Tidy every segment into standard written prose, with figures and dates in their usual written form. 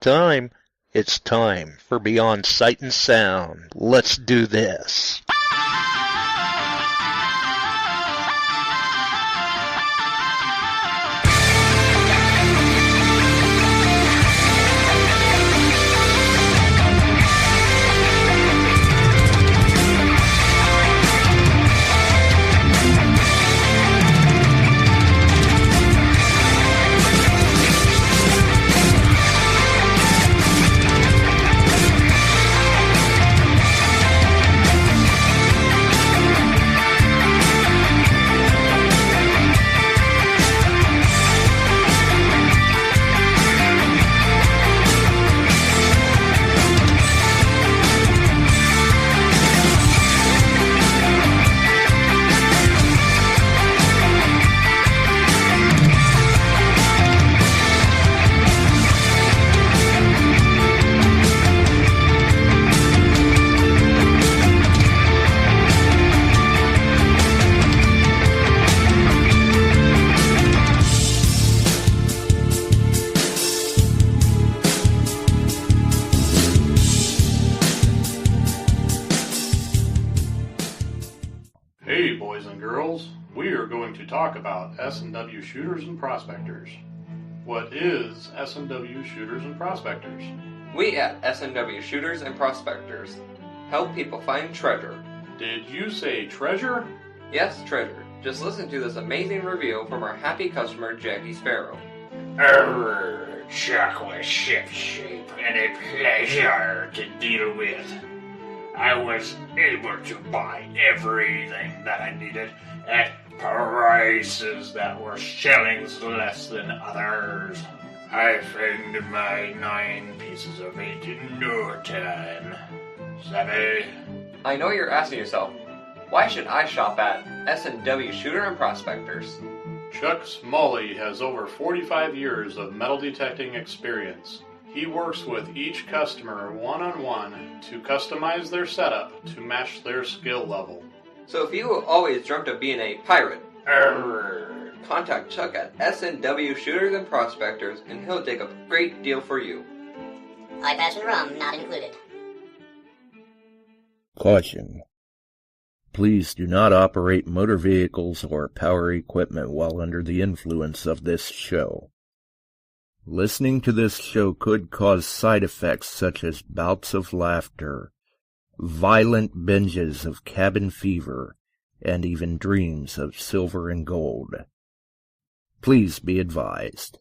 time. It's time for Beyond Sight and Sound. Let's do this. Hey boys and girls, we are going to talk about S&W shooters and prospectors. What is S&W shooters and prospectors? We at S&W Shooters and Prospectors help people find treasure. Did you say treasure? Yes, treasure. Just listen to this amazing review from our happy customer, Jackie Sparrow. Chocolate ship-shape and a pleasure to deal with. I was able to buy everything that I needed at prices that were shillings less than others. I found my 9 pieces of 8 in no time. Savvy? I know you're asking yourself, why should I shop at S&W Shooter and Prospectors? Chuck Smalley has over 45 years of metal detecting experience. He works with each customer one-on-one to customize their setup to match their skill level. So if you always dreamt of being a pirate, contact Chuck at S&W Shooters and Prospectors and he'll take a great deal for you. iPads and rum not included. Caution. Please do not operate motor vehicles or power equipment while under the influence of this show. Listening to this show could cause side effects such as bouts of laughter, violent binges of cabin fever, and even dreams of silver and gold. Please be advised.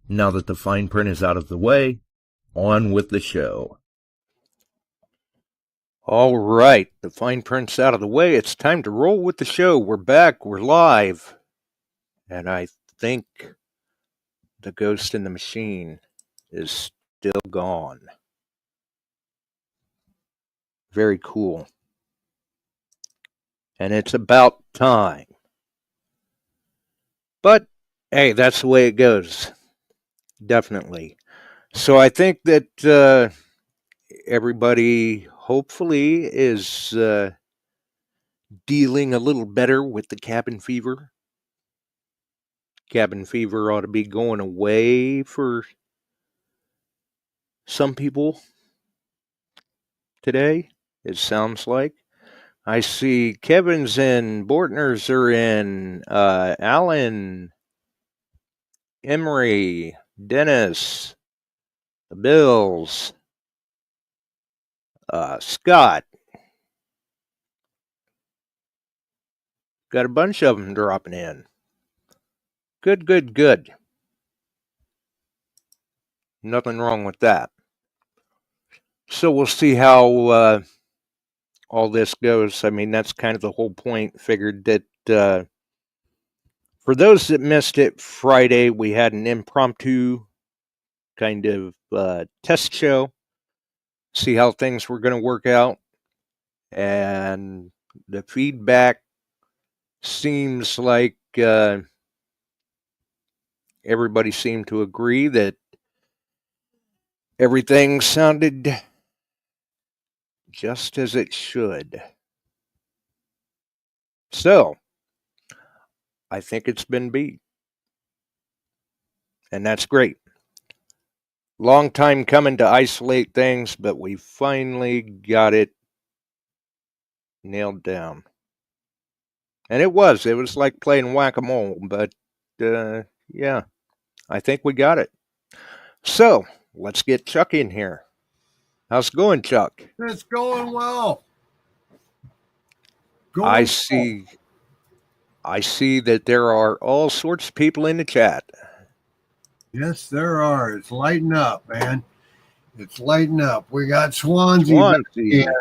Now that the fine print is out of the way, on with the show. All right, the fine print's out of the way. It's time to roll with the show. We're back. We're live. And I think the ghost in the machine is still gone. Very cool. And it's about time. But, hey, that's the way it goes. Definitely. So I think that everybody hopefully is dealing a little better with the cabin fever. Cabin fever ought to be going away for some people today, it sounds like. I see Kevin's and Bortner's are in, Alan, Emery, Dennis, the Bills, Scott. Got a bunch of them dropping in. Good, good, good. Nothing wrong with that. So we'll see how all this goes. I mean, that's kind of the whole point. Figured that for those that missed it, Friday we had an impromptu kind of test show. See how things were going to work out. And the feedback seems like everybody seemed to agree that everything sounded just as it should. So, I think it's been beat. And that's great. Long time coming to isolate things, but we finally got it nailed down. And it was like playing whack-a-mole, but yeah, I think we got it. So, let's get Chuck in here. How's it going, Chuck? It's going well. I see that there are all sorts of people in the chat. Yes, there are. It's lighting up, man. It's lighting up. We got Swansea. Swansea.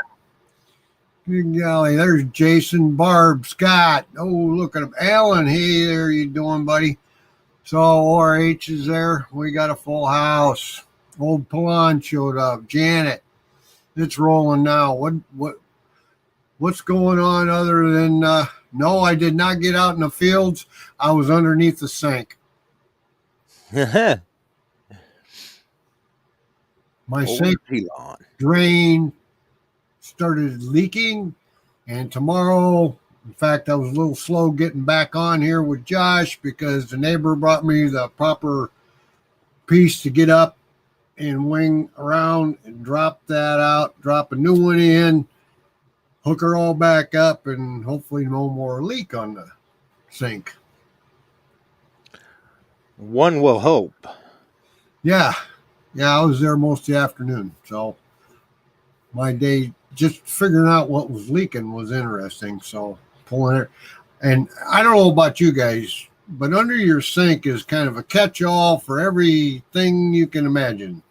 Good golly, there's Jason, Barb, Scott. Oh, look at him. Alan, hey there, you doing, buddy? So ORH is there. We got a full house. Old Palon showed up. Janet. It's rolling now. What's going on other than no, I did not get out in the fields. I was underneath the sink. My sink drain started leaking, and tomorrow, in fact, I was a little slow getting back on here with Josh because the neighbor brought me the proper piece to get up and wing around and drop that out, drop a new one in, hook her all back up, and hopefully no more leak on the sink. One will hope. Yeah, I was there most of the afternoon, so my day just figuring out what was leaking was interesting. So pulling it, and I don't know about you guys, but under your sink is kind of a catch-all for everything you can imagine.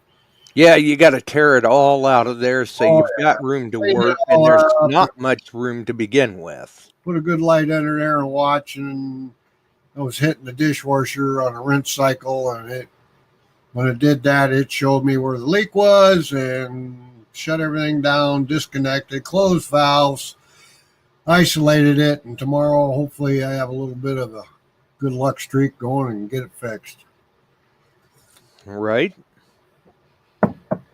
Yeah, you got to tear it all out of there so you've got room to work, and there's not much room to begin with. Put a good light under there and watch, and I was hitting the dishwasher on a rinse cycle, and when it did that, it showed me where the leak was and shut everything down, disconnected, closed valves, isolated it, and tomorrow hopefully I have a little bit of a good luck streak going and get it fixed. Right.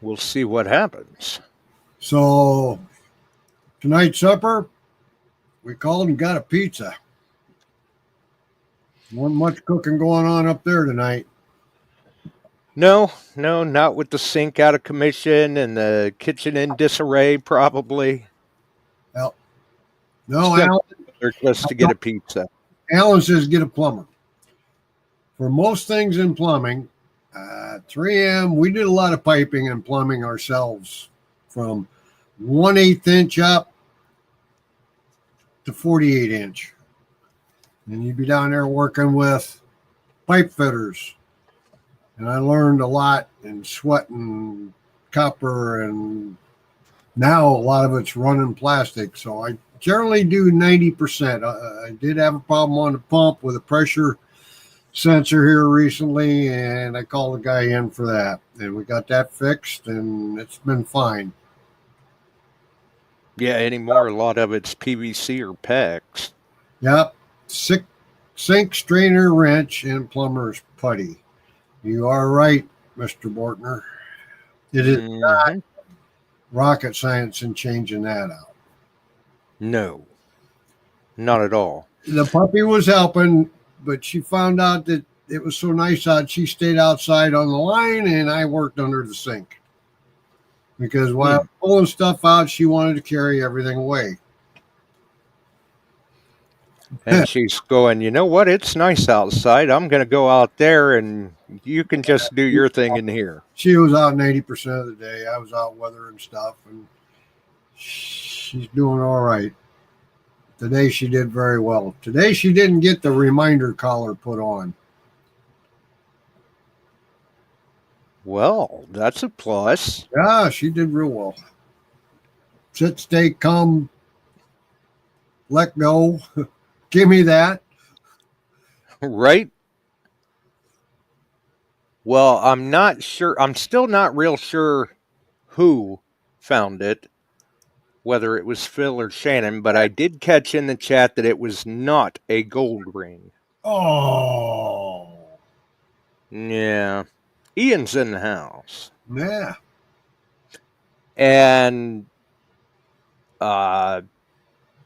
We'll see what happens. So tonight's supper, we called and got a pizza. Wasn't much cooking going on up there tonight. No, not with the sink out of commission and the kitchen in disarray, probably. Well, no, Alan, they're just to get a pizza. Alan says get a plumber. For most things in plumbing, 3M, we did a lot of piping and plumbing ourselves from 1/8 inch up to 48 inch. And you'd be down there working with pipe fitters. And I learned a lot in sweating copper, and now a lot of it's running plastic. So I generally do 90%. I did have a problem on the pump with a pressure sensor here recently, and I called the guy in for that. And we got that fixed, and it's been fine. Yeah, anymore, a lot of it's PVC or PEX. Yep. Sink strainer wrench and plumber's putty. You are right, Mr. Bortner. It is not rocket science in changing that out. No, not at all. The puppy was helping, but she found out that it was so nice out, she stayed outside on the line, and I worked under the sink. Because while I was pulling stuff out, she wanted to carry everything away. And she's going, you know what? It's nice outside. I'm going to go out there, and you can just do your thing in here. She was out 90% of the day. I was out weathering stuff, and she's doing all right. Today she did very well. Today she didn't get the reminder collar put on. Well, that's a plus. Yeah, she did real well. Sit, stay, come, let go. Give me that. Right? Well, I'm not sure. I'm still not real sure who found it, whether it was Phil or Shannon, but I did catch in the chat that it was not a gold ring. Oh. Yeah. Ian's in the house. Yeah. And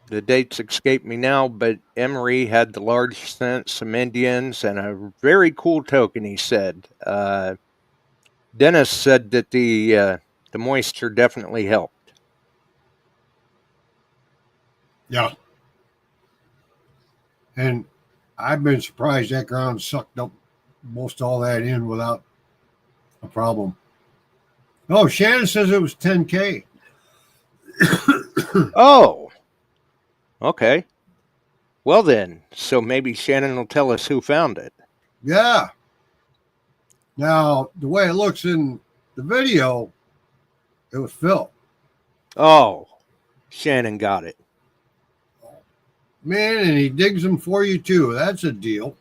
the dates escape me now, but Emery had the large scent, some Indians, and a very cool token, he said. Dennis said that the moisture definitely helped. Yeah. And I've been surprised that ground sucked up most all that in without a problem. Oh, Shannon says it was 10K. Oh, okay. Well then, so maybe Shannon will tell us who found it. Yeah. Now, the way it looks in the video, it was Phil. Oh, Shannon got it. Man, and he digs them for you too. That's a deal.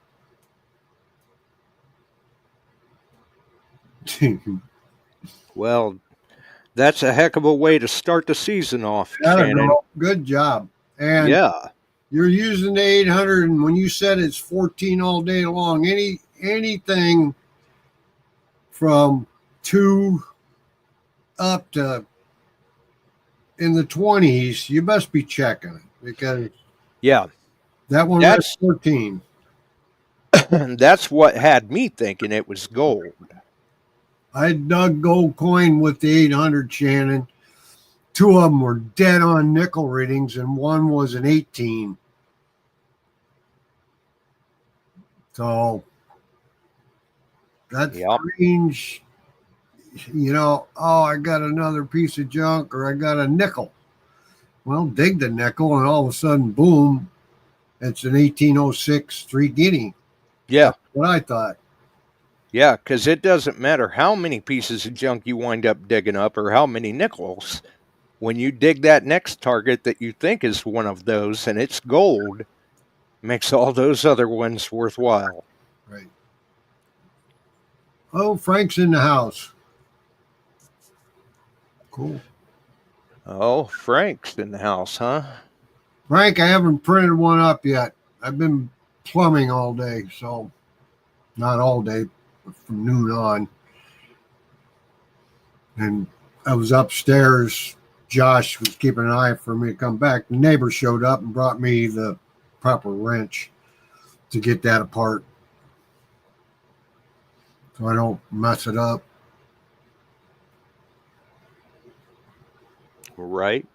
Well, that's a heck of a way to start the season off, Shannon. Know. Good job. And yeah, you're using the 800, and when you said it's 14 all day long, anything from 2 up to in the 20s, you best be checking it, because yeah, that one was 14. That's what had me thinking it was gold. I dug gold coin with the 800, Shannon. 2 of them were dead on nickel readings, and one was an 18. So that's strange. You know, oh, I got another piece of junk, or I got a nickel. Well, dig the nickel, and all of a sudden, boom, it's an 1806 3 guinea. Yeah. That's what I thought. Yeah, because it doesn't matter how many pieces of junk you wind up digging up or how many nickels. When you dig that next target that you think is one of those and it's gold, it makes all those other ones worthwhile. Right. Oh, Frank's in the house. Cool. Oh, Frank's in the house, huh? Frank, I haven't printed one up yet. I've been plumbing all day, so not all day, but from noon on. And I was upstairs. Josh was keeping an eye for me to come back. The neighbor showed up and brought me the proper wrench to get that apart, so I don't mess it up. Right.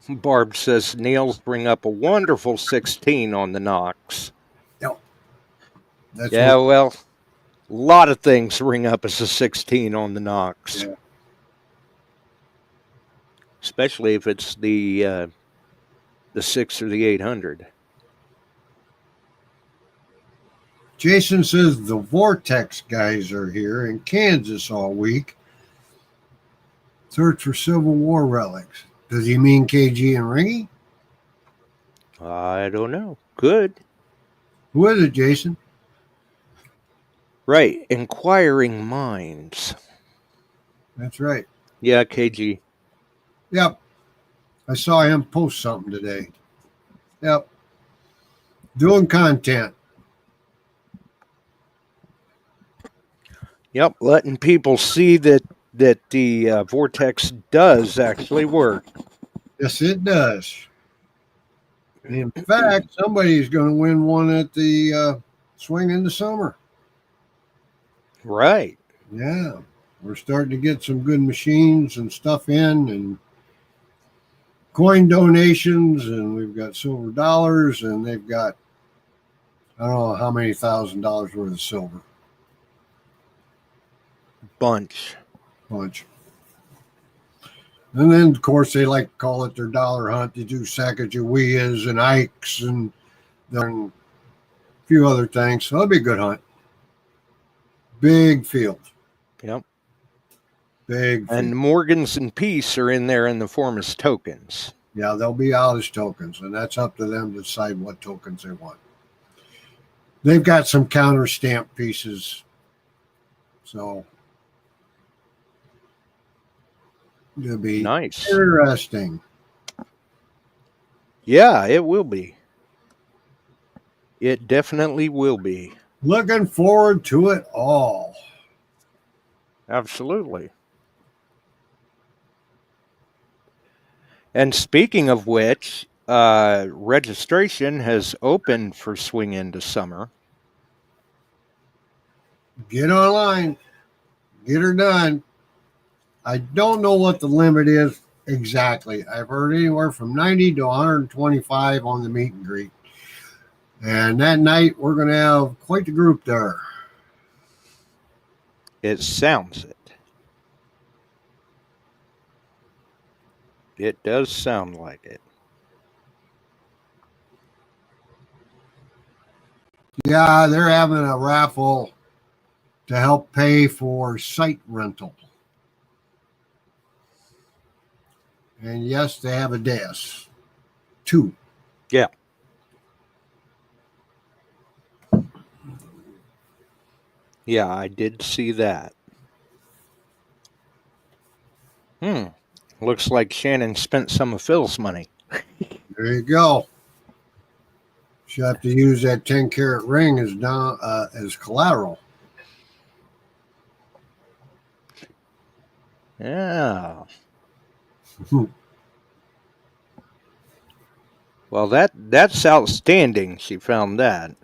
Barb says nails bring up a wonderful 16 on the Knox. Yep. Well, a lot of things ring up as a 16 on the Knox. Yeah. Especially if it's the 6 or the 800. Jason says the Vortex guys are here in Kansas all week. Search for Civil War relics. Does he mean KG and Ringy? I don't know. Good. Who is it, Jason? Right. Inquiring Minds. That's right. Yeah, KG. Yep. I saw him post something today. Yep. Doing content. Yep. Letting people see that the Vortex does actually work. Yes, it does. In fact, somebody's going to win one at the swing in the summer. Right. Yeah. We're starting to get some good machines and stuff in, and coin donations, and we've got silver dollars, and they've got, I don't know how many $1,000 worth of silver. Bunch. And then, of course, they like to call it their dollar hunt. They do Sacagaweas and Ikes and a few other things. So it'll be a good hunt. Big field. Yep. Big field. And Morgans and Peace are in there in the form of tokens. Yeah, they'll be out as tokens, and that's up to them to decide what tokens they want. They've got some counter stamp pieces. So it'll be nice. Interesting. Yeah, it will be. It definitely will be. Looking forward to it all. Absolutely. And speaking of which, registration has opened for Swing Into Summer. Get online. Get her done. I don't know what the limit is exactly. I've heard anywhere from 90 to 125 on the meet and greet. And that night, we're going to have quite the group there. It sounds it. It does sound like it. Yeah, they're having a raffle to help pay for site rental. And yes, they have a desk. 2. Yeah. Yeah, I did see that. Looks like Shannon spent some of Phil's money. There you go. She'll have to use that 10-carat ring as collateral. Yeah. Well, that's outstanding. She found that.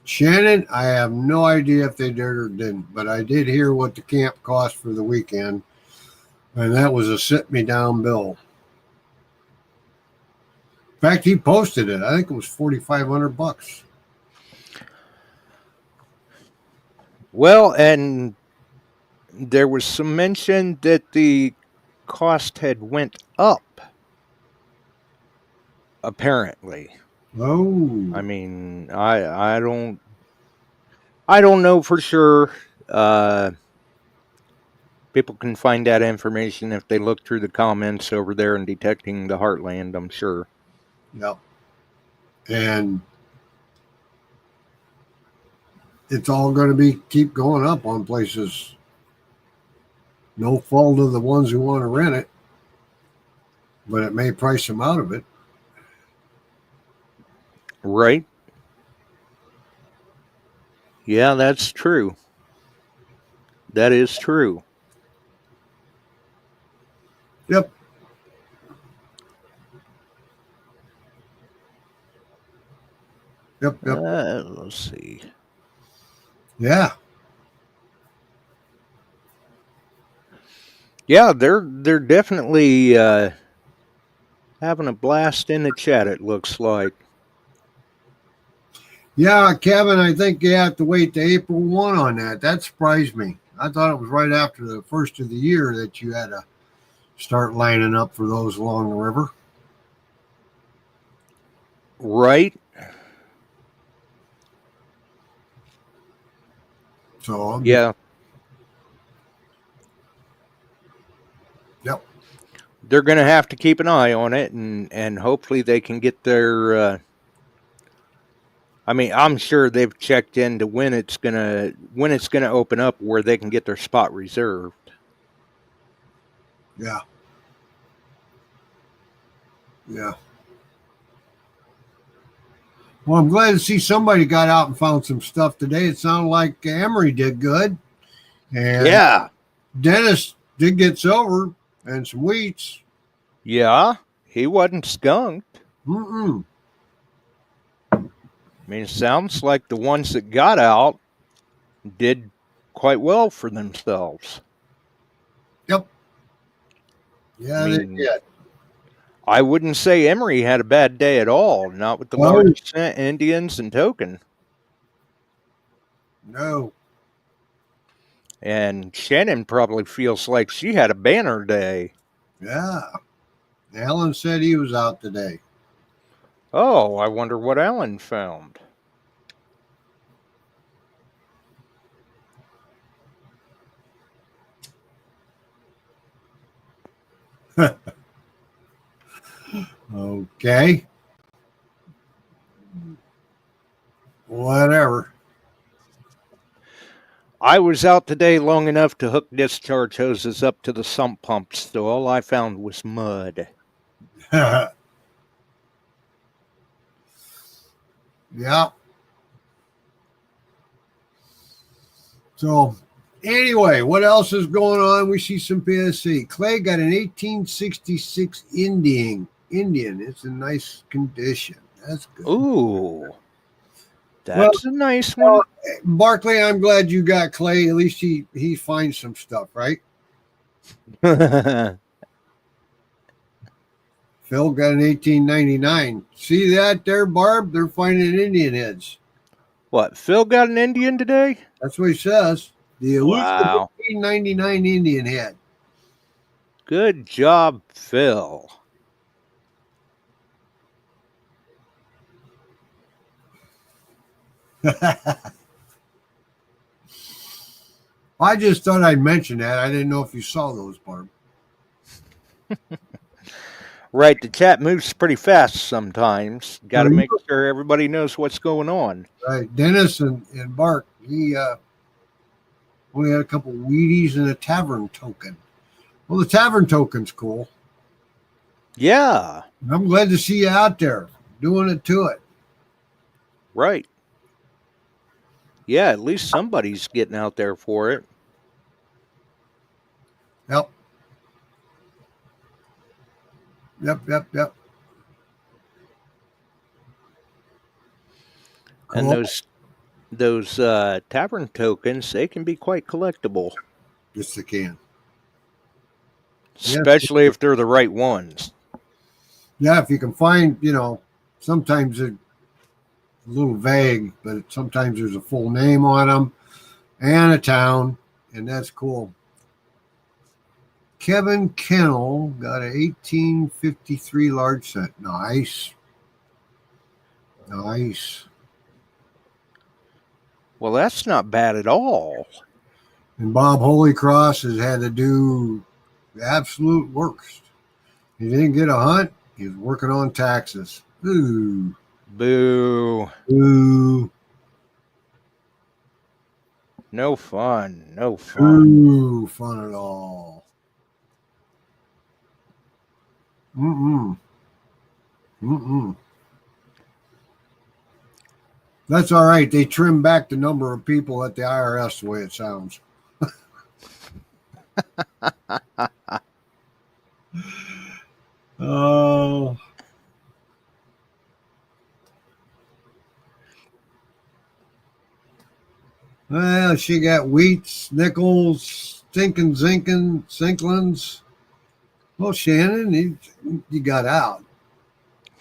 Shannon, I have no idea if they did or didn't, but I did hear what the camp cost for the weekend, and that was a sit-me-down bill. In fact, he posted it. I think it was $4,500. Well, and there was some mention that the cost had went up, apparently. Oh. I mean, I don't know for sure. People can find that information if they look through the comments over there in Detecting the Heartland, I'm sure. Yep. And it's all going to keep going up on places. No fault of the ones who want to rent it, but it may price them out of it. Right. Yeah, that's true. That is true. Yep. Yep. Let's see. Yeah. Yeah, they're definitely having a blast in the chat, it looks like. Yeah, Kevin, I think you have to wait to April 1 on that. That surprised me. I thought it was right after the first of the year that you had to start lining up for those along the river. Right. So yeah. Yep. They're going to have to keep an eye on it, and hopefully they can get their I mean, I'm sure they've checked into when it's gonna open up where they can get their spot reserved. Yeah. Yeah. Well, I'm glad to see somebody got out and found some stuff today. It sounded like Emery did good. And yeah. Dennis did get silver and some wheats. Yeah. He wasn't skunked. Mm-mm. I mean, it sounds like the ones that got out did quite well for themselves. Yep. Yeah, they did. I wouldn't say Emery had a bad day at all, not with the large Indians and token. No. And Shannon probably feels like she had a banner day. Yeah. Alan said he was out today. Oh, I wonder what Alan found. Okay. Whatever. I was out today long enough to hook discharge hoses up to the sump pumps, so all I found was mud. Yeah. So, anyway, what else is going on? We see some PSC. Clay got an 1866 Indian. It's in nice condition. That's good. Ooh. That's a nice one. Well, Barkley, I'm glad you got Clay. At least he finds some stuff, right? Phil got an 1899. See that there, Barb? They're finding Indian heads. What, Phil got an Indian today? That's what he says. The elusive Wow. 1899 Indian head. Good job, Phil. I just thought I'd mention that. I didn't know if you saw those, Barb. Right, the chat moves pretty fast sometimes. Got to make sure everybody knows what's going on. Right. Dennis and Bart, he only had a couple Wheaties and a tavern token. Well, the tavern token's cool. Yeah. I'm glad to see you out there doing it to it. Right. Yeah, at least somebody's getting out there for it. Yep. And Cool. those tavern tokens, they can be quite collectible. Yes, they can. Especially if they're the right ones. Yeah, if you can find, sometimes they're a little vague, but sometimes there's a full name on them and a town, and that's cool. Kevin Kennel got an 1853 large set. Nice. Well, that's not bad at all. And Bob Holycross has had to do the absolute worst. He didn't get a hunt. He was working on taxes. Ooh. Boo. Ooh. No fun. Ooh, fun at all. That's all right. They trimmed back the number of people at the IRS the way it sounds. Oh. Well, she got wheats, nickels, sinklins. Well, Shannon, you got out.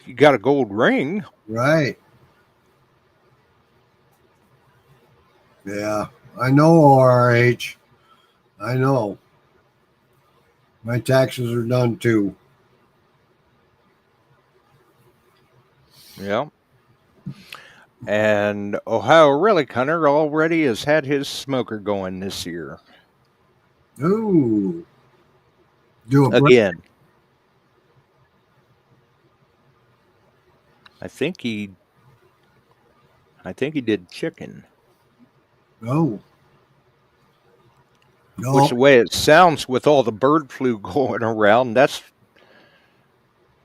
You got a gold ring. Right. Yeah, I know, RH. I know. My taxes are done too. Yeah. And Ohio Relic Hunter already has had his smoker going this year. Ooh. Do a Again. I think he did chicken. No. Which, the way it sounds with all the bird flu going around, that's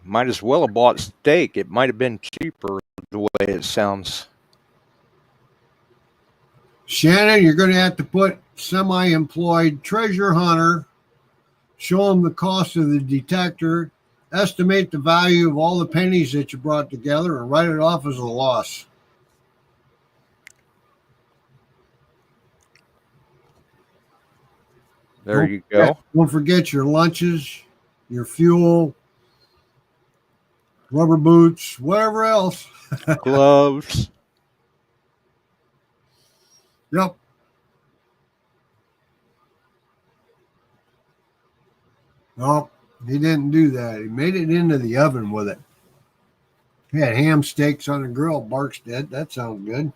might as well have bought steak. It might have been cheaper the way it sounds. Shannon, you're going to have to put semi-employed treasure hunter, show them the cost of the detector, estimate the value of all the pennies that you brought together, and write it off as a loss. There you go. Don't forget your lunches, your fuel, rubber boots, whatever else. Gloves. Yep. No, he didn't do that. He made it into the oven with it. He had ham steaks on the grill. Barks did. That sounds good.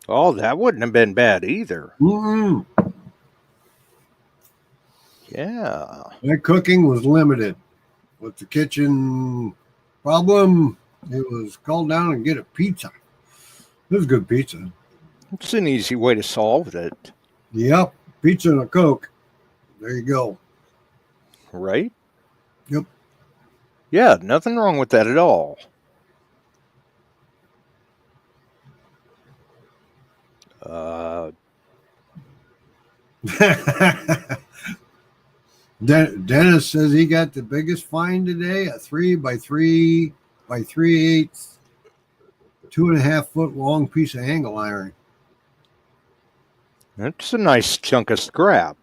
Oh, that wouldn't have been bad either. Mm-mm. Yeah. My cooking was limited. With the kitchen problem, it was call down and get a pizza. It was good pizza. It's an easy way to solve it. Yep. Pizza and a Coke. There you go. Right? Yep. Yeah, nothing wrong with that at all. Dennis says he got the biggest find today, a 3 by 3 by 3/8 2.5 foot long piece of angle iron. That's a nice chunk of scrap.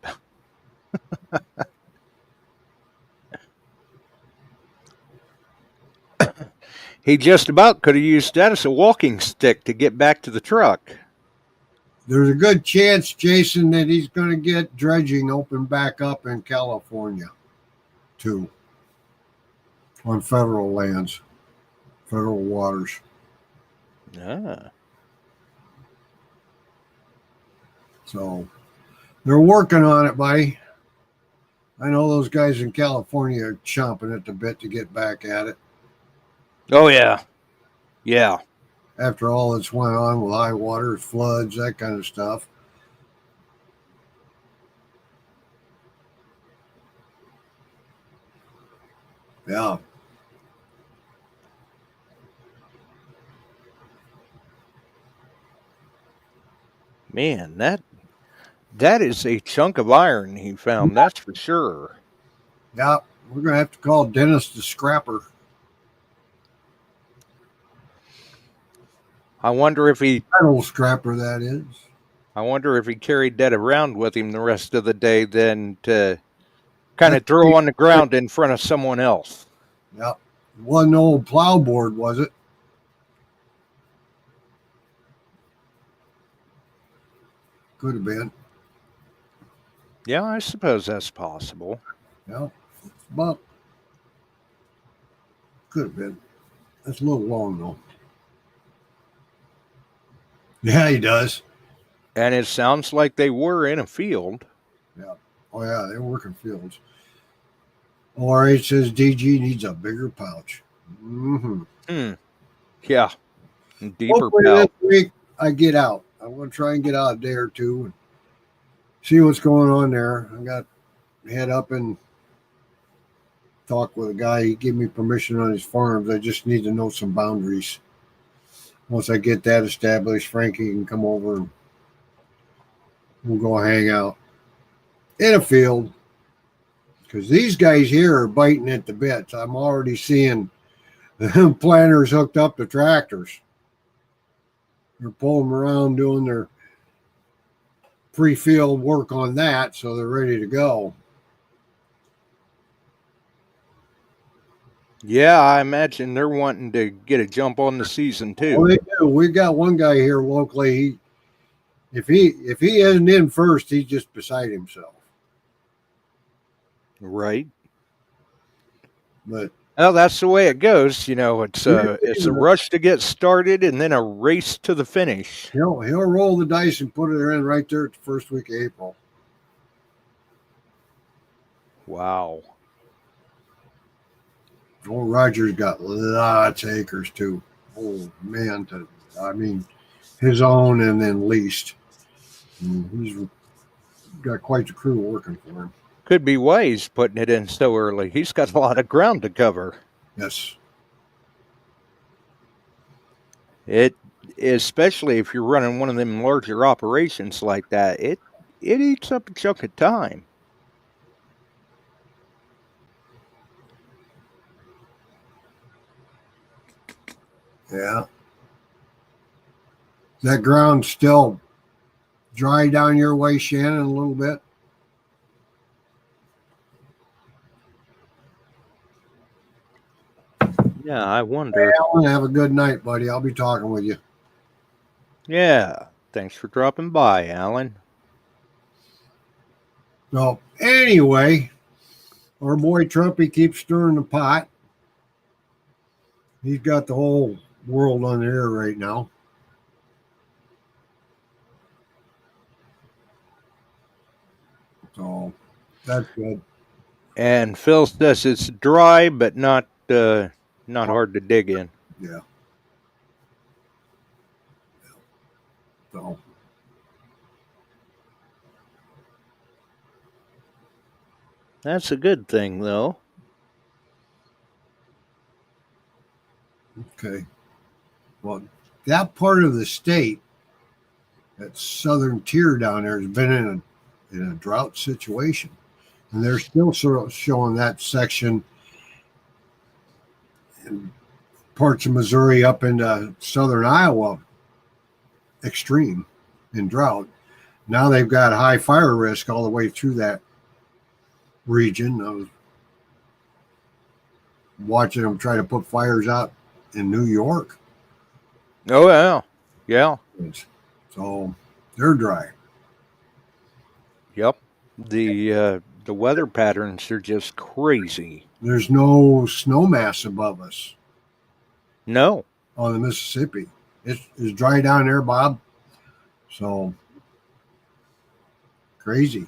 He just about could have used that as a walking stick to get back to the truck. There's a good chance, Jason, that he's going to get dredging open back up in California, too, on federal lands, federal waters. Ah. So they're working on it, buddy. I know those guys in California are chomping at the bit to get back at it. Oh, yeah. Yeah. After all that's went on with high water, floods, that kind of stuff. Yeah. Man, that is a chunk of iron he found, that's for sure. Yeah, we're going to have to call Dennis the Scrapper. I wonder if he... Metal scrapper, that is. I wonder if he carried that around with him the rest of the day then to kind of throw on the ground in front of someone else. Yep. It wasn't an old plow board, was it? Could have been. Yeah, I suppose that's possible. Yeah. But could have been. That's a little long, though. Yeah, he does. And it sounds like they were in a field. Yeah. Oh, yeah, they're working fields. RH says DG needs a bigger pouch. Mm-hmm. Yeah. Deeper Hopefully pouch. this week I get out. I'm going to try and get out a day or two and see what's going on there. I got to head up and talk with a guy. He gave me permission on his farms. I just need to know some boundaries. Once I get that established, Frankie can come over and we'll go hang out in a field. Because these guys here are biting at the bits. I'm already seeing the planters hooked up to tractors. They're pulling them around doing their pre-field work on that, so they're ready to go. Yeah, I imagine they're wanting to get a jump on the season too. Well, they do. We got one guy here locally. If he isn't in first, he's just beside himself. Right. But well, that's the way it goes. You know, it's a rush to get started and then a race to the finish. He'll roll the dice and put it in right there at the first week of April. Wow. Old Roger's got lots of acres too. Oh man, his own and then leased. And he's got quite the crew working for him. Could be why he's putting it in so early. He's got a lot of ground to cover. Yes. It, especially if you're running one of them larger operations like that, it eats up a chunk of time. Yeah. Is that ground still dry down your way, Shannon, a little bit? Yeah, I wonder. Hey, Alan, have a good night, buddy. I'll be talking with you. Yeah. Thanks for dropping by, Alan. So, anyway, our boy Trumpy keeps stirring the pot. He's got the whole world on the air right now. So, that's good. And Phil says it's dry, but not hard to dig in. Yeah. So. That's a good thing, though. Okay. Well, that part of the state, that southern tier down there, has been in a drought situation. And they're still sort of showing that section in parts of Missouri up into southern Iowa extreme in drought. Now they've got high fire risk all the way through that region. I was watching them try to put fires out in New York. Oh, yeah. Yeah. So they're dry. Yep. The weather patterns are just crazy. There's no snow mass above us No. on the Mississippi. It's dry down there, Bob. So crazy.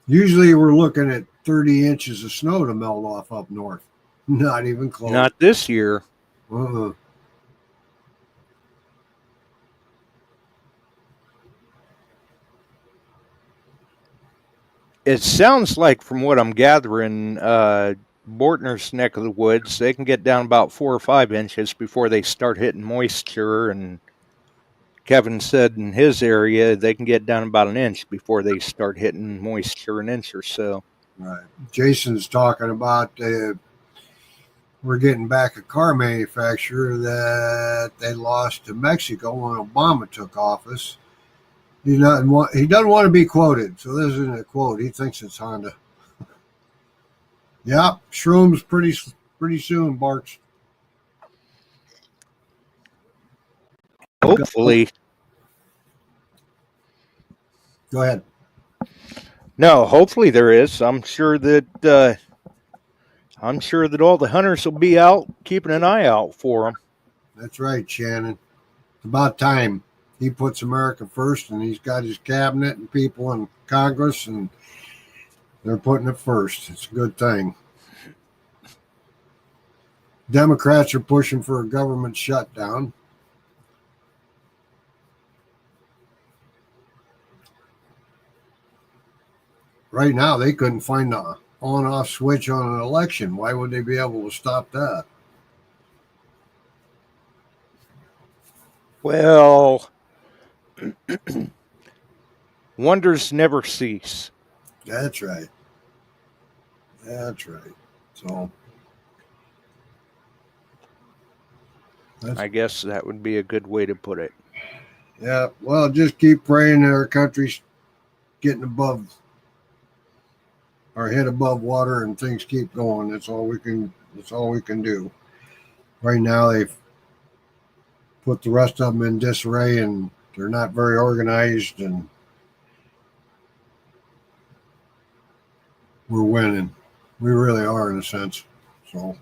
Usually we're looking at 30 inches of snow to melt off up north. Not even close. Not this year. Uh-uh. It sounds like, from what I'm gathering, Bortner's neck of the woods, they can get down about 4 or 5 inches before they start hitting moisture. And Kevin said in his area, they can get down about 1 inch before they start hitting moisture, 1 inch or so. Right. Jason's talking about we're getting back a car manufacturer that they lost to Mexico when Obama took office. He doesn't want to be quoted, so this isn't a quote. He thinks it's Honda. Yep, shrooms pretty soon, Barks. Hopefully. Go ahead. No, hopefully there is. I'm sure that all the hunters will be out keeping an eye out for them. That's right, Shannon. It's about time. He puts America first, and he's got his cabinet and people in Congress, and they're putting it first. It's a good thing. Democrats are pushing for a government shutdown. Right now, they couldn't find the on-off switch on an election. Why would they be able to stop that? Well, wonders never cease. That's right. That's right. So I guess that would be a good way to put it. yeah, well, just keep praying that our country's getting above our head above water and things keep going. That's all we can do. Right now they've put the rest of them in disarray and they're not very organized, and we're winning. We really are, in a sense. So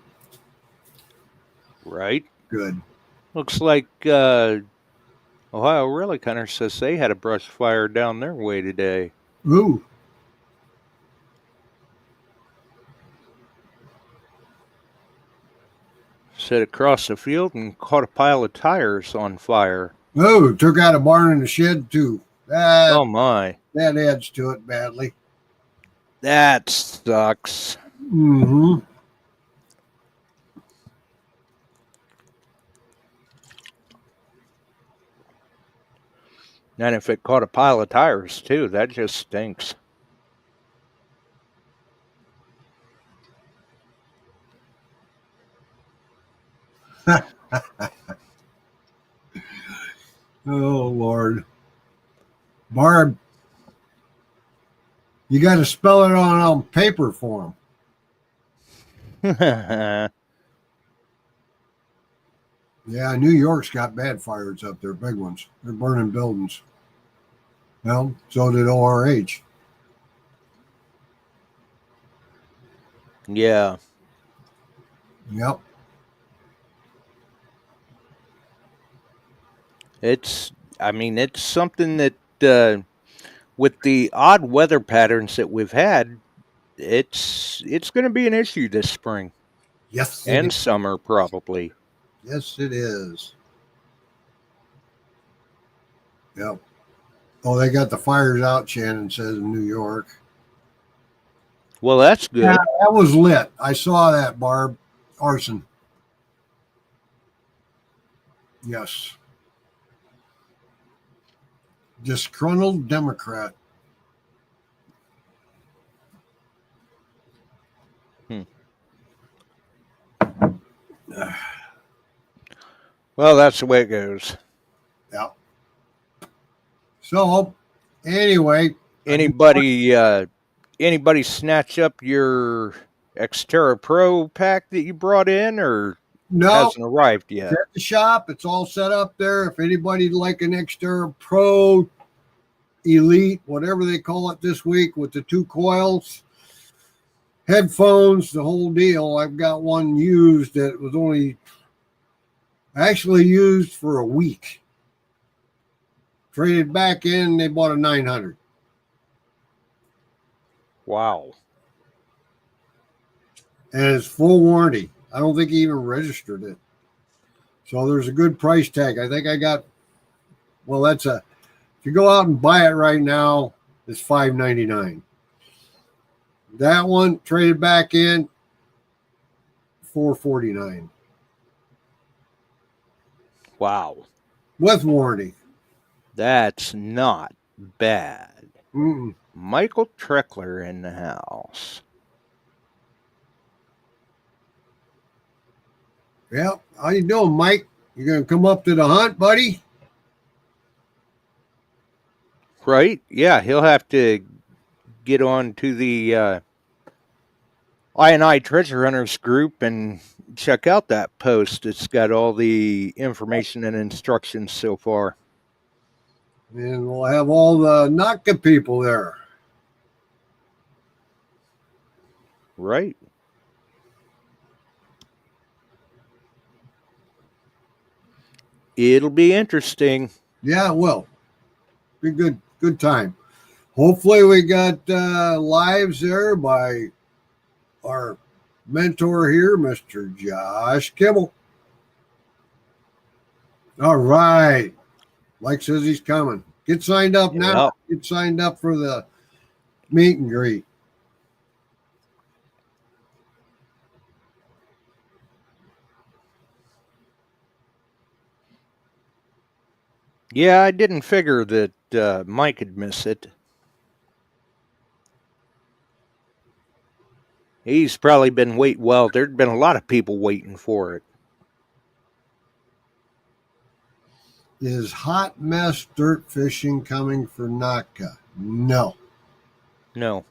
Right. good. Looks like Ohio Relic Hunter says they had a brush fire down their way today. Ooh. Set across the field and caught a pile of tires on fire. Oh, took out a barn and a shed too. Oh my. That adds to it badly. That sucks. Mm-hmm. And if it caught a pile of tires too, that just stinks. Oh, Lord. Barb, you got to spell it on paper for them. Yeah, New York's got bad fires up there, big ones. They're burning buildings. Well, so did ORH. Yeah. Yep. It's something that with the odd weather patterns that we've had, it's going to be an issue this spring. Yes. And summer, probably. Yes, it is. Yep. Oh, they got the fires out, Shannon says, in New York. Well, that's good. Yeah, that was lit. I saw that, Barb. Arson. Yes. Disgruntled Democrat. Well, that's the way it goes. Yeah. So, anyway. Anybody snatch up your Xterra Pro pack that you brought in, or No, hasn't arrived it's yet? at the shop. It's all set up there. If anybody'd like an XTREME Pro Elite, whatever they call it this week, with the 2 coils, headphones, the whole deal. I've got one used that was only actually used for a week. Traded back in, they bought a 900. Wow. And it's full warranty. I don't think he even registered it. So there's a good price tag. I think I got, well, if you go out and buy it right now, it's $5.99. That one traded back in, $4.49. Wow. With warranty. That's not bad. Mm-mm. Michael Treckler in the house. Yeah. How you doing, Mike? You going to come up to the hunt, buddy? Right? Yeah, he'll have to get on to the I&I Treasure Hunters group and check out that post. It's got all the information and instructions so far. And we'll have all the Naka people there. Right. It'll be interesting. Yeah, it will. Be good time. Hopefully we got lives there by our mentor here, Mr. Josh Kimmel. All right. Mike says he's coming. Get signed up now. Get signed up for the meet and greet. Yeah, I didn't figure that Mike would miss it. He's probably been waiting. Well, there'd been a lot of people waiting for it. Is hot mess dirt fishing coming for Naka? No. No.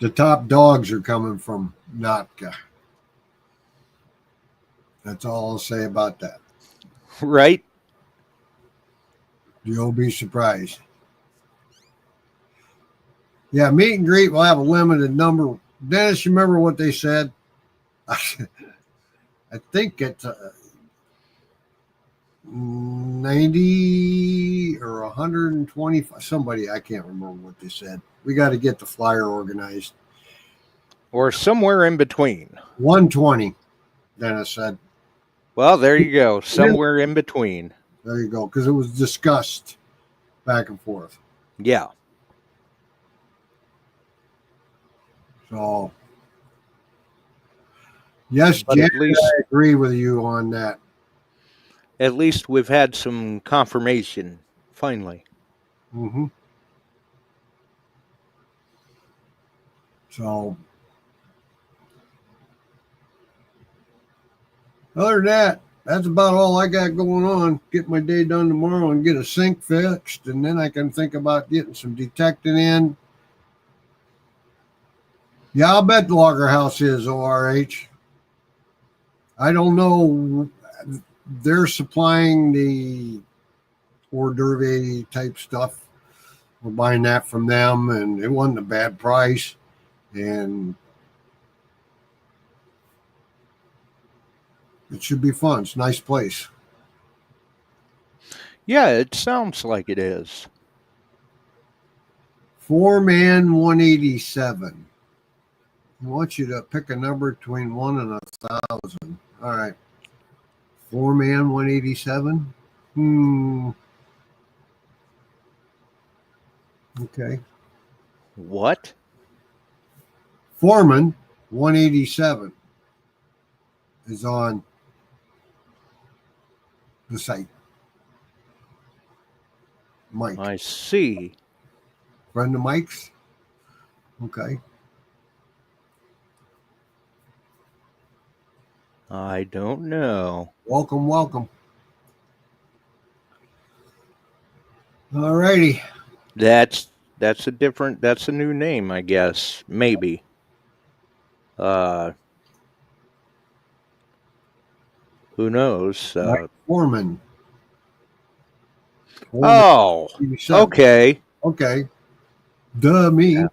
The top dogs are coming from Naka. That's all I'll say about that. Right? You'll be surprised. Yeah, meet and greet will have a limited number. Dennis, you remember what they said? I think it's 90 or 125. Somebody, I can't remember what they said. We got to get the flyer organized. Or somewhere in between. 120, Dennis said. Well, there you go. Somewhere in between. There you go. Because it was discussed back and forth. Yeah. So, yes, Jen, I agree with you on that. At least we've had some confirmation, finally. Mm-hmm. So, other than that, that's about all I got going on. Get my day done tomorrow and get a sink fixed, and then I can think about getting some detecting in. Yeah, I'll bet the Logger House is ORH. I don't know. They're supplying the hors d'oeuvre type stuff. We're buying that from them, and it wasn't a bad price. And it should be fun. It's a nice place. Yeah, it sounds like it is. 4-man 187. I want you to pick a number between 1 and 1,000. All right. 4-man 187. Okay. What? Foreman 187 is on the site. Mike. I see. Friend of Mike's? Okay. I don't know. Welcome, welcome. All righty. That's a new name, I guess. Maybe. Who knows? Mike Foreman. Oh, 87. okay. Okay. Duh, me.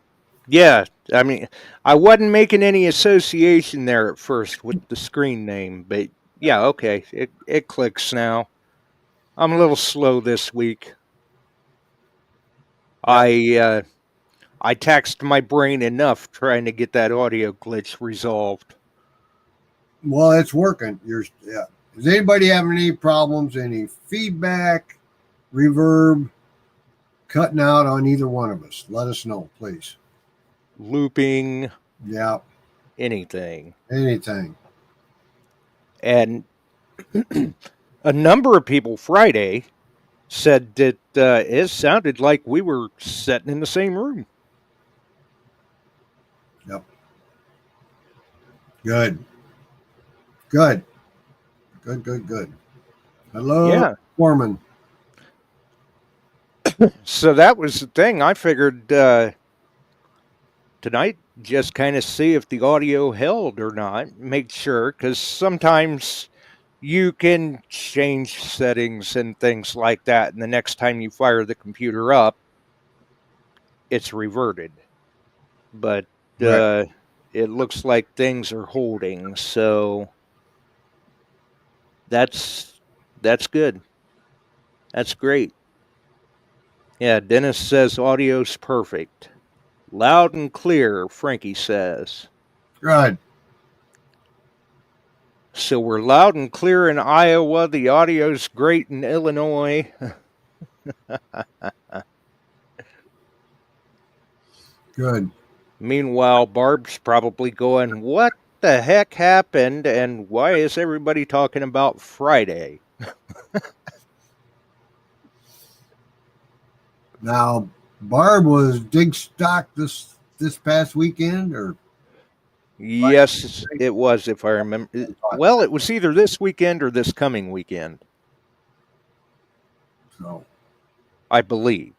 Yeah, I mean, I wasn't making any association there at first with the screen name, but yeah, okay, it clicks now. I'm a little slow this week. I taxed my brain enough trying to get that audio glitch resolved. Well, it's working. Yeah. Is anybody having any problems? Any feedback, reverb, cutting out on either one of us? Let us know, please. Looping. Yeah. Anything. And a number of people Friday said that it sounded like we were sitting in the same room. Yep. Good. Good. Hello, Yeah. Foreman. So that was the thing. I figured tonight just kind of see if the audio held or not. Make sure, because sometimes you can change settings and things like that, and the next time you fire the computer up, it's reverted. But Right. it looks like things are holding, so that's good. That's great. Yeah, Dennis says audio's perfect. Loud and clear, Frankie says. Good. So we're loud and clear in Iowa. The audio's great in Illinois. Good. Meanwhile, Barb's probably going, what the heck happened, and why is everybody talking about Friday? Now, Barb was dig stock this past weekend, or Yes, it was, if I remember. Well, it was either this weekend or this coming weekend, so. I believe.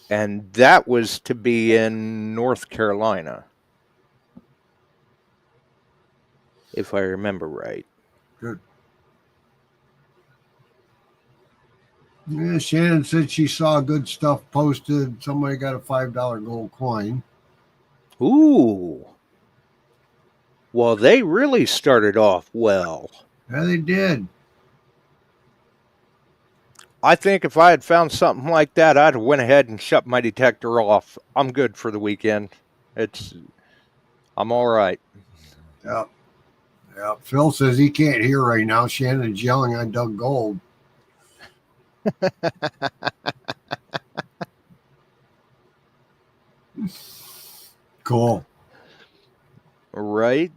And that was to be in North Carolina, if I remember right. Good. Yeah, Shannon said she saw good stuff posted. Somebody got a $5 gold coin. Ooh. Well, they really started off well. Yeah, they did. I think if I had found something like that, I'd have went ahead and shut my detector off. I'm good for the weekend. I'm all right. Yep. Yeah. Phil says he can't hear right now. Shannon's yelling on Doug Gold. Cool. Right?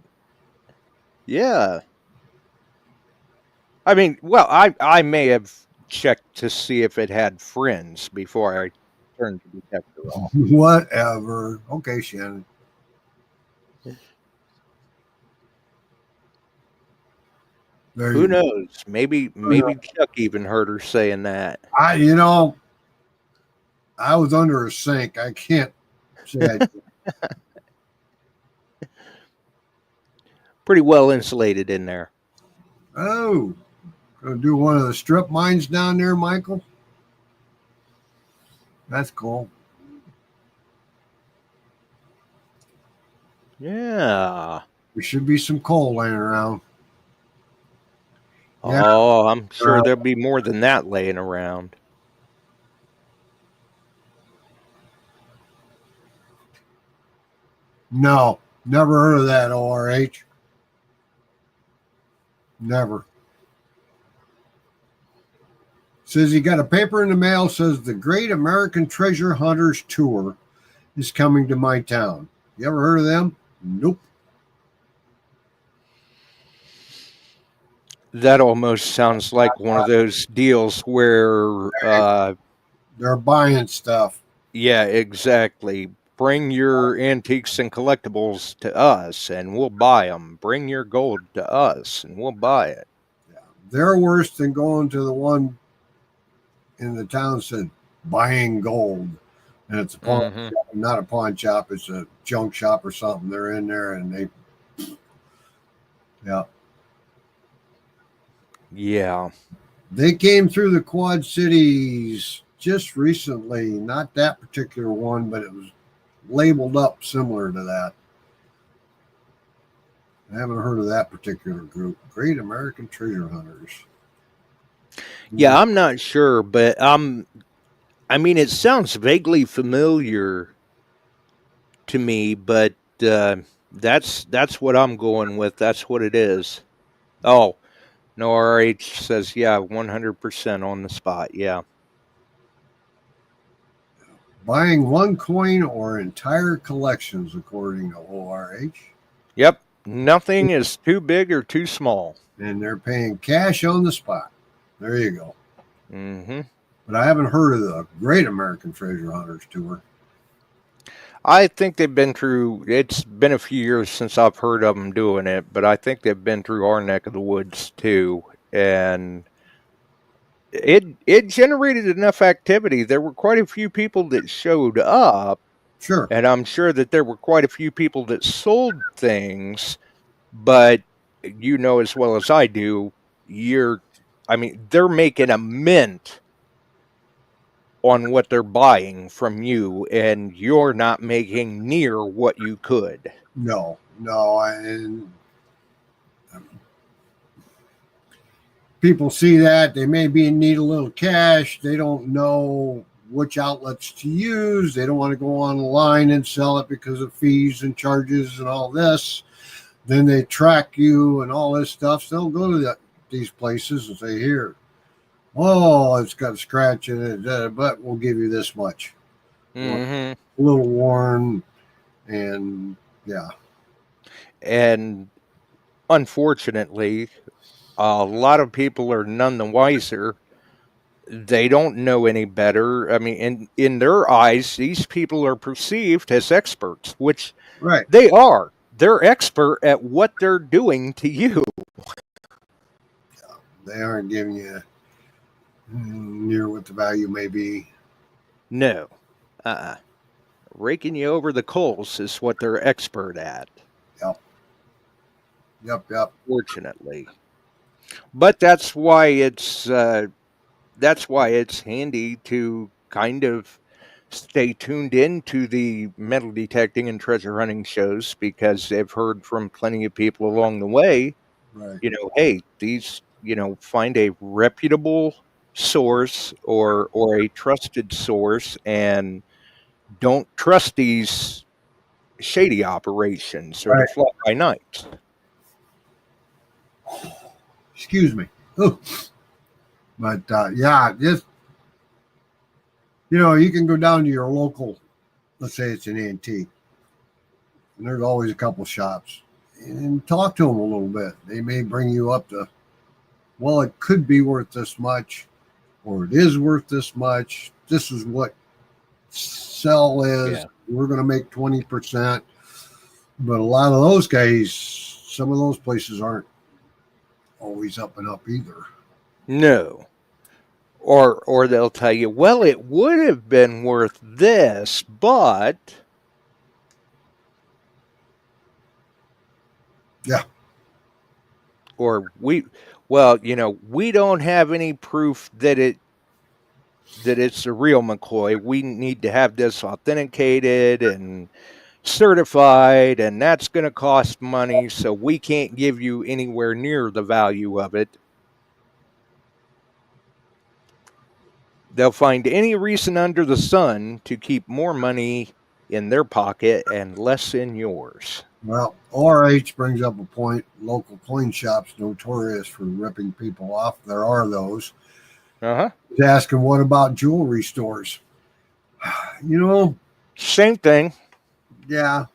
Yeah. I mean, well, I may have checked to see if it had friends before I turned the detector off. Whatever. Okay, Shannon. Who knows? Maybe Chuck even heard her saying that. I was under a sink. I can't say I Pretty well insulated in there. Oh, gonna do one of the strip mines down there, Michael? That's cool. Yeah. There should be some coal laying around. Yeah. Oh, I'm sure there'll be more than that laying around. No, never heard of that, ORH. Never. Says he got a paper in the mail, says the Great American Treasure Hunters Tour is coming to my town. You ever heard of them? Nope. That almost sounds like one of those deals where they're buying stuff. Yeah, exactly. bring your antiques and collectibles to us and we'll buy them. Bring your gold to us and we'll buy it. Yeah. They're worse than going to the one in the town said buying gold. And it's a pawn shop, not a pawn shop, it's a junk shop or something. They're in there and they, yeah. Yeah. They came through the Quad Cities just recently, not that particular one, but it was labeled up similar to that. I haven't heard of that particular group. Great American Treasure Hunters. Yeah, I'm not sure, but I mean, it sounds vaguely familiar to me, but that's what I'm going with. That's what it is. Oh, no, RH says, yeah, 100% on the spot. Yeah. Buying one coin or entire collections, according to ORH. Yep. Nothing is too big or too small. And they're paying cash on the spot. There you go. Mm-hmm. But I haven't heard of the Great American Treasure Hunters tour. I think they've been through, it's been a few years since I've heard of them doing it, but I think they've been through our neck of the woods too. And it generated enough activity. There were quite a few people that showed up. Sure. And I'm sure that there were quite a few people that sold things, but you know as well as I do, they're making a mint on what they're buying from you, and you're not making near what you could. No. And people see that. They may be in need of a little cash. They don't know which outlets to use. They don't want to go online and sell it because of fees and charges and all this. Then they track you and all this stuff. So they'll go to these places and say, here, oh, it's got a scratch in it, but we'll give you this much. Mm-hmm. A little worn, and yeah. And unfortunately, a lot of people are none the wiser. They don't know any better. I mean, in their eyes, these people are perceived as experts, which Right. they are. They're expert at what they're doing to you. They aren't giving you near what the value may be. No. Raking you over the coals is what they're expert at. Yep. Fortunately. But that's why it's handy to kind of stay tuned into the metal detecting and treasure hunting shows, because they've heard from plenty of people along the way, Right. Hey, these, find a reputable source or a trusted source, and don't trust these shady operations or Right. the fly by night. Excuse me. Ooh. But yeah, just you can go down to your local, let's say it's an antique, and there's always a couple shops, and talk to them a little bit. They may bring you up to, well, it could be worth this much, or it is worth this much. This is what sell is. Yeah. We're going to make 20%. But a lot of those guys, some of those places aren't always up and up either. No. Or they'll tell you, well, it would have been worth this, but... Yeah. Or we don't have any proof that it's a real McCoy. We need to have this authenticated and certified, and that's going to cost money, so we can't give you anywhere near the value of it. They'll find any reason under the sun to keep more money in their pocket and less in yours. Well, RH brings up a point. Local coin shops notorious for ripping people off. There are those. He's asking, what about jewelry stores? Same thing. Yeah.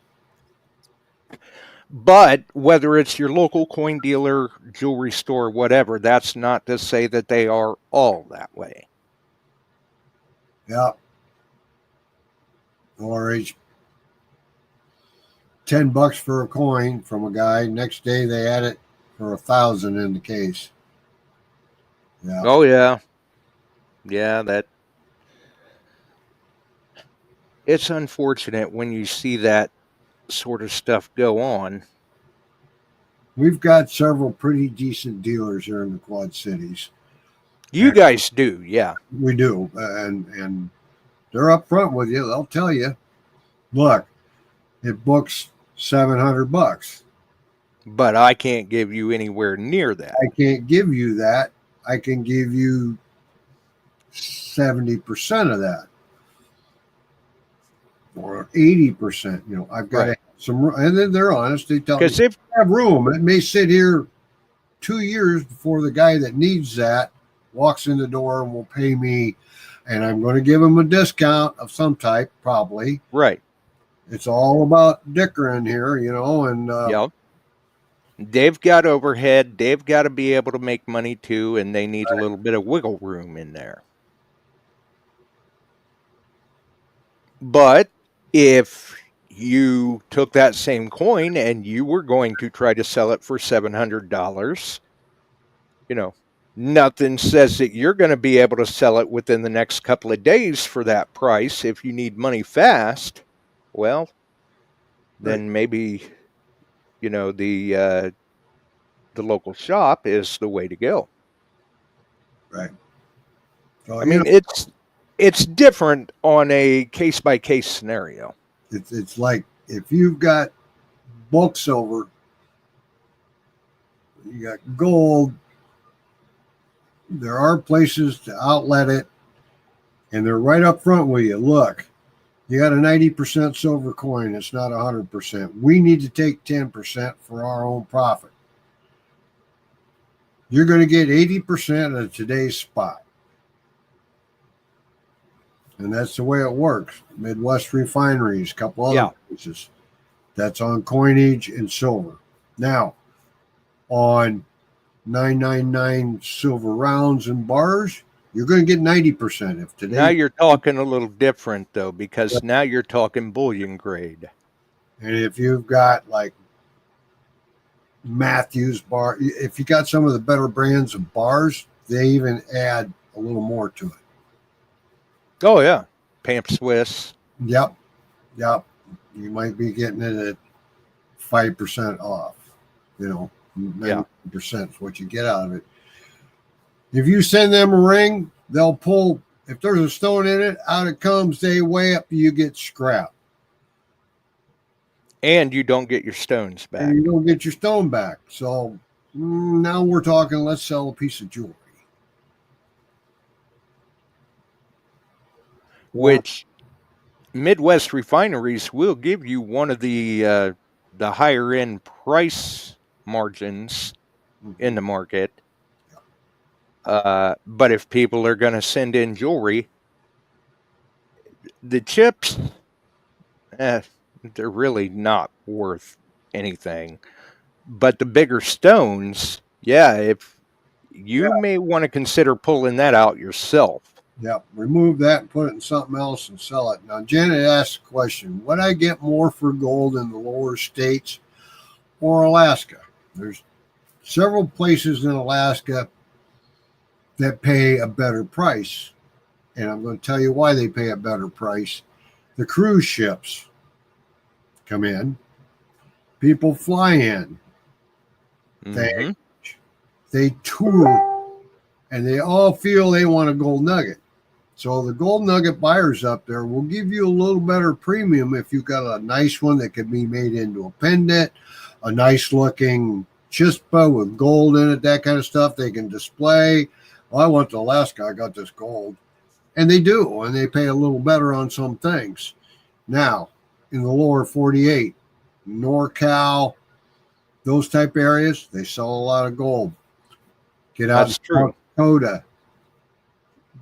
But whether it's your local coin dealer, jewelry store, whatever, that's not to say that they are all that way. Yeah. RH $10 for a coin from a guy. Next day they had it for 1,000 in the case. Yeah. Oh yeah. Yeah, that it's unfortunate when you see that sort of stuff go on. We've got several pretty decent dealers here in the Quad Cities. You guys do, yeah. We do, and they're up front with you. They'll tell you, look, it books $700. But I can't give you anywhere near that. I can't give you that. I can give you 70% of that, or 80%. You know, I've got Right. some, and then they're honest. They tell me, Because if I have room. It may sit here 2 years before the guy that needs that walks in the door and will pay me, and I'm going to give him a discount of some type, probably. right, It's all about dickering here, you know, and yep. They've got overhead. They've got to be able to make money too, and they need a little bit of wiggle room in there. But if you took that same coin and you were going to try to sell it for $700, you know, nothing says that you're going to be able to sell it within the next couple of days for that price. If you need money fast, well, then maybe, you know, the local shop is the way to go. right. So, I mean, it's different on a case-by-case scenario. it's like if you've got bulk silver, you got gold, there are places to outlet it, and they're right up front with you. Look, you got a 90% silver coin. It's not 100%. We need to take 10% for our own profit. You're going to get 80% of today's spot. And that's the way it works. Midwest refineries, a couple other places. That's on coinage and silver. Now, on 999 silver rounds and bars, you're going to get 90%. If today, Now you're talking a little different, though, because now you're talking bullion grade. and if you've got like Matthews bar, if you got some of the better brands of bars, they even add a little more to it. Oh, yeah. Pamp Swiss. Yep. You might be getting it at 5% off. You know, 90% is what you get out of it. If you send them a ring, they'll pull. If there's a stone in it, out it comes. They weigh up. You get scrap. And you don't get your stones back. And you don't get your stone back. So now we're talking, let's sell a piece of jewelry. Which Midwest refineries will give you one of the higher end price margins in the market. But if people are going to send in jewelry, the chips, they're really not worth anything. But the bigger stones, if you may want to consider pulling that out yourself. Yep. Remove that and put it in something else and sell it. Now, Janet asked a question. Would I get more for gold in the lower states or Alaska? There's several places in Alaska that pay a better price. And I'm going to tell you why they pay a better price. The cruise ships come in. People fly in. They tour. And they all feel they want a gold nugget. So the gold nugget buyers up there will give you a little better premium if you've got a nice one that could be made into a pendant, a nice looking chispa with gold in it, that kind of stuff they can display. Well, I went to Alaska, I got this gold. And they do, and they pay a little better on some things. Now, in the lower 48, NorCal, those type areas, they sell a lot of gold. Get out of South Dakota,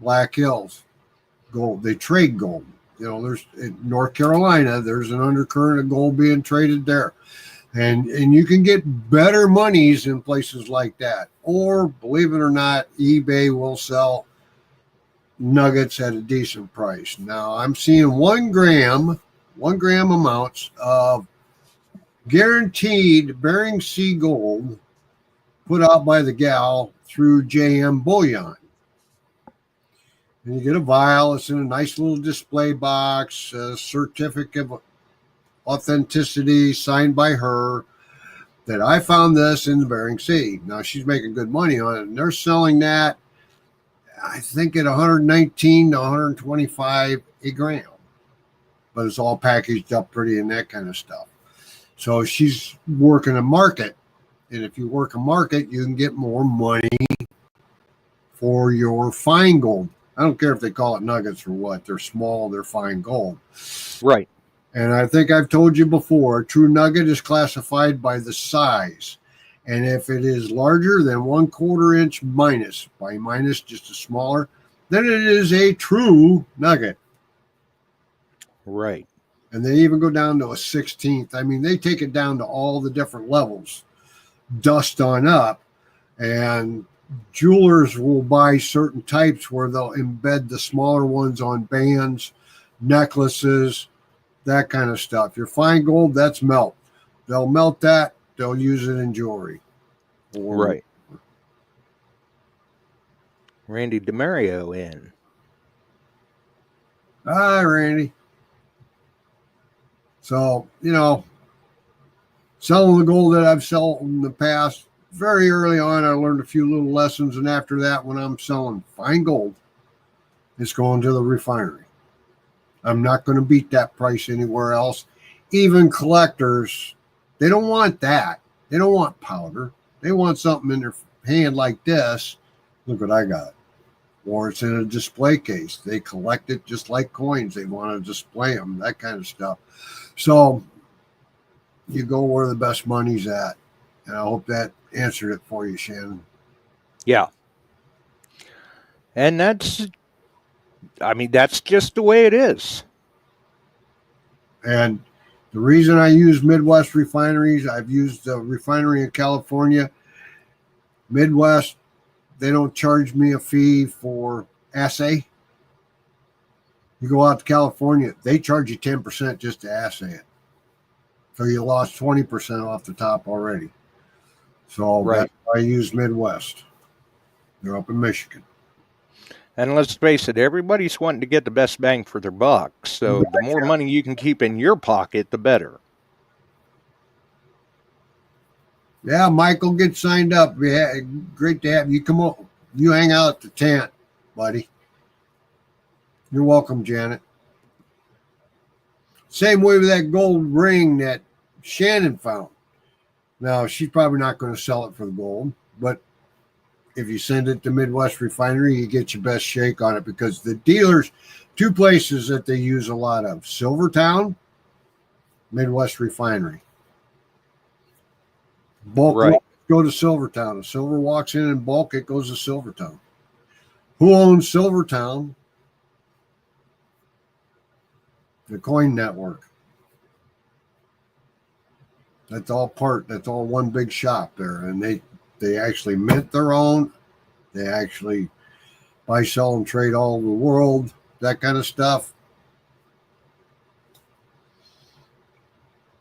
Black Hills, gold. They trade gold. You know, there's in North Carolina, there's an undercurrent of gold being traded there. And you can get better monies in places like that. Or, believe it or not, eBay will sell nuggets at a decent price. Now, I'm seeing 1 gram amounts of guaranteed Bering Sea gold put out by the gal through JM Bullion. And you get a vial. It's in a nice little display box, a certificate of authenticity signed by her, that I found this in the Bering Sea. Now, she's making good money on it, and they're selling that, I think, at 119 to 125 a gram. But it's all packaged up pretty and that kind of stuff. So she's working a market. And if you work a market, you can get more money for your fine gold. I don't care if they call it nuggets or what. They're small, they're fine gold. Right. And I think I've told you before, a true nugget is classified by the size. And if it is larger than 1/4 inch minus, by minus just a smaller, then it is a true nugget. Right. And they even go down to a 16th. I mean, they take it down to all the different levels, dust on up. And jewelers will buy certain types where they'll embed the smaller ones on bands, necklaces, that kind of stuff. Your fine gold, that's melt. They'll melt that. They'll use it in jewelry. Right. Randy DeMario in. Hi, Randy. So, selling the gold that I've sold in the past, very early on, I learned a few little lessons. And after that, when I'm selling fine gold, it's going to the refinery. I'm not going to beat that price anywhere else. Even collectors, they don't want that. They don't want powder. They want something in their hand like this. Look what I got. Or it's in a display case. They collect it just like coins. They want to display them, that kind of stuff. So you go where the best money's at. And I hope that answered it for you, Shannon. Yeah. And that's just the way it is. And the reason I use Midwest refineries, I've used a refinery in California. Midwest, they don't charge me a fee for assay. You go out to California, they charge you 10% just to assay it. So you lost 20% off the top already. So That's why I use Midwest. They're up in Michigan. And let's face it, everybody's wanting to get the best bang for their buck. So the more money you can keep in your pocket, the better. Yeah, Michael, get signed up. Yeah, great to have you. Come on. You hang out at the tent, buddy. You're welcome, Janet. Same way with that gold ring that Shannon found. Now, she's probably not going to sell it for the gold, but if you send it to Midwest Refinery, you get your best shake on it, because the dealers, two places that they use a lot of, Silvertown, Midwest Refinery. Bulk go to Silvertown. If silver walks in bulk, it goes to Silvertown. Who owns Silvertown? The Coin Network. That's all one big shop there. And they actually mint their own. They actually buy, sell, and trade all over the world, that kind of stuff.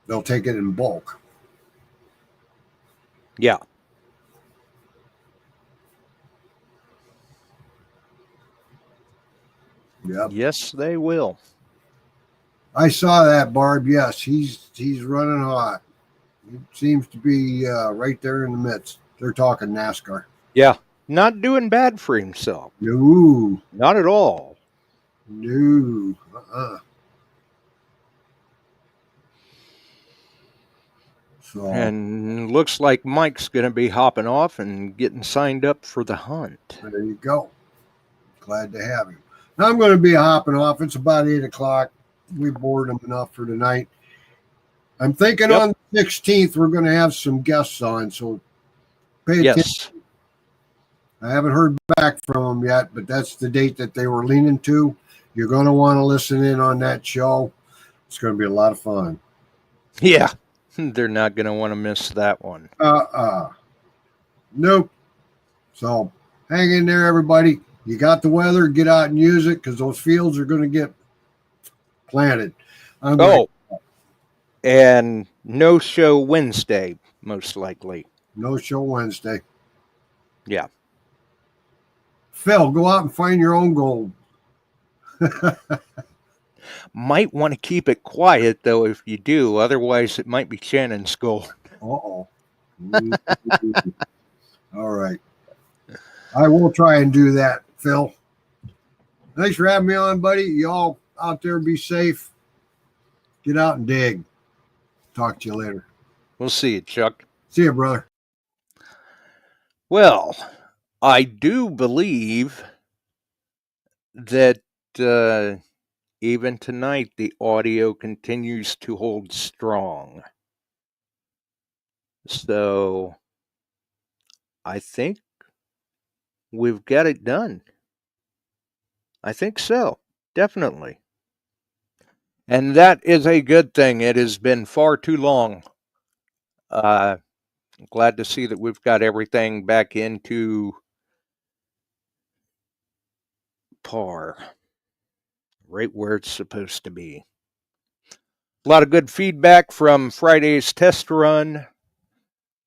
They'll take it in bulk. Yeah. Yep. Yes, they will. I saw that, Barb. Yes, he's running hot. He seems to be right there in the midst. They're talking NASCAR. Yeah. Not doing bad for himself. No. Not at all. No. So, and looks like Mike's going to be hopping off and getting signed up for the hunt. There you go. Glad to have him. Now I'm going to be hopping off. It's about 8 o'clock. We bored him enough for tonight. I'm thinking on the 16th, we're going to have some guests on, so pay attention. I haven't heard back from them yet, but that's the date that they were leaning to. You're going to want to listen in on that show. It's going to be a lot of fun. Yeah, they're not going to want to miss that one. Nope. So hang in there, everybody. You got the weather, get out and use it, because those fields are going to get planted. And no show Wednesday, most likely. No show Wednesday. Yeah. Phil, go out and find your own gold. Might want to keep it quiet, though, if you do. Otherwise, it might be Shannon's gold. Uh-oh. All right. I will try and do that, Phil. Thanks for having me on, buddy. Y'all out there be safe. Get out and dig. Talk to you later. We'll see you, Chuck. See you, brother. Well, I do believe that even tonight the audio continues to hold strong. So I think we've got it done. I think so. Definitely. And that is a good thing. It has been far too long. Glad to see that we've got everything back into par. Right where it's supposed to be. A lot of good feedback from Friday's test run.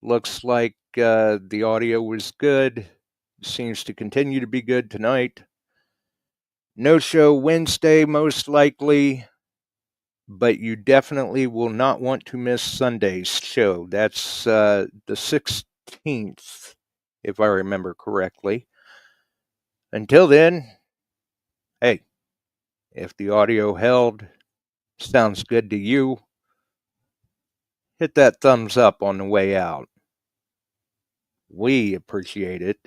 Looks like the audio was good. Seems to continue to be good tonight. No show Wednesday, most likely. But you definitely will not want to miss Sunday's show. That's the 16th, if I remember correctly. Until then, hey, if the audio held, sounds good to you, hit that thumbs up on the way out. We appreciate it,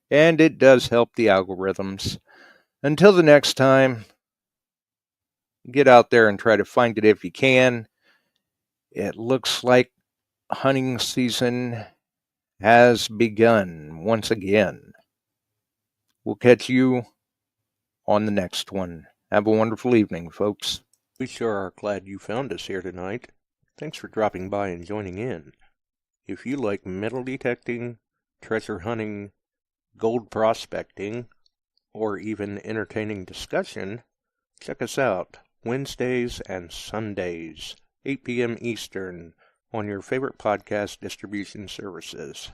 and it does help the algorithms. Until the next time, get out there and try to find it if you can. It looks like hunting season has begun once again. We'll catch you on the next one. Have a wonderful evening, folks. We sure are glad you found us here tonight. Thanks for dropping by and joining in. If you like metal detecting, treasure hunting, gold prospecting, or even entertaining discussion, check us out Wednesdays and Sundays, 8 p.m. Eastern, on your favorite podcast distribution services.